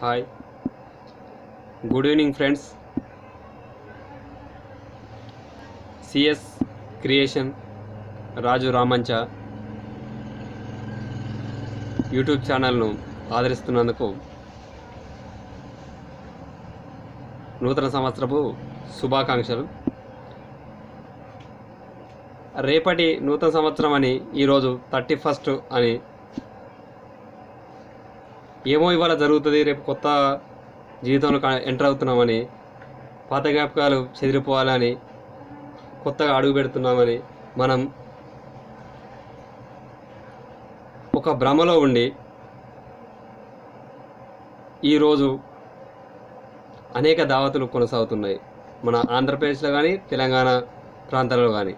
Hi, good evening friends. CS creation Raju Ramancha YouTube ఛానల్ను ఆదరిస్తున్నందుకు నూతన సంవత్సరపు శుభాకాంక్షలు. రేపటి నూతన సంవత్సరం అని ఈరోజు 31 అని ఏమో ఇవాళ జరుగుతుంది, రేపు కొత్త జీవితంలో ఎంటర్ అవుతున్నామని, పాత జ్ఞాపకాలు చెదిరిపోవాలని, కొత్తగా అడుగు పెడుతున్నామని మనం ఒక భ్రమలో ఉండి ఈరోజు అనేక దావతులు కొనసాగుతున్నాయి మన ఆంధ్రప్రదేశ్లో కానీ తెలంగాణ ప్రాంతాల్లో కానీ.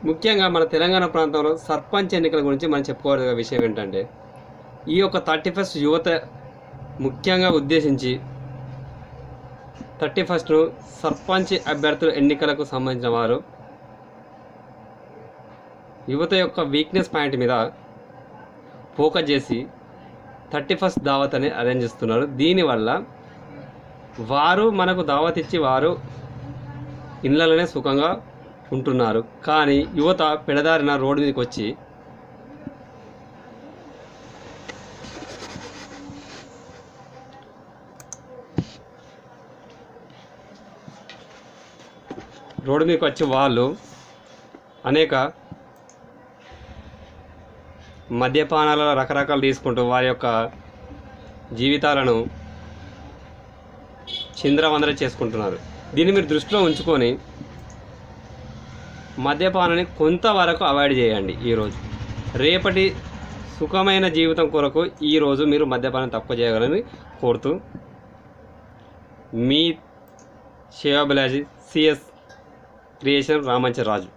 ముఖ్యంగా మన తెలంగాణ ప్రాంతంలో సర్పంచ్ ఎన్నికల గురించి మనం చెప్పుకోవాల్సిన విషయం ఏంటంటే, ఈ యొక్క 31 యువత ముఖ్యంగా ఉద్దేశించి 31 సర్పంచ్ అభ్యర్థుల ఎన్నికలకు సంబంధించిన వారు యువత యొక్క వీక్నెస్ పాయింట్ మీద ఫోకస్ చేసి 31 దావత్ అని అరేంజ్ చేస్తున్నారు. దీనివల్ల వారు మనకు దావత్ ఇచ్చి వారు ఇళ్ళలోనే సుఖంగా ఉంటున్నారు. కానీ యువత పెడదారిన రోడ్డు మీదకి వచ్చి వాళ్ళు అనేక మద్యపానాల రకరకాలు తీసుకుంటూ వారి యొక్క జీవితాలను చిందరవందర చేసుకుంటున్నారు. దీన్ని మీరు దృష్టిలో ఉంచుకొని మద్యపానాన్ని కొంతవరకు అవాయిడ్ చేయండి. ఈరోజు రేపటి సుఖమైన జీవితం కొరకు ఈరోజు మీరు మద్యపానం తక్కువ చేయగలని కోరుతూ మీ శ్రేయోభిలాషి సిఎస్ క్రియేషన్ రామంచ రాజు.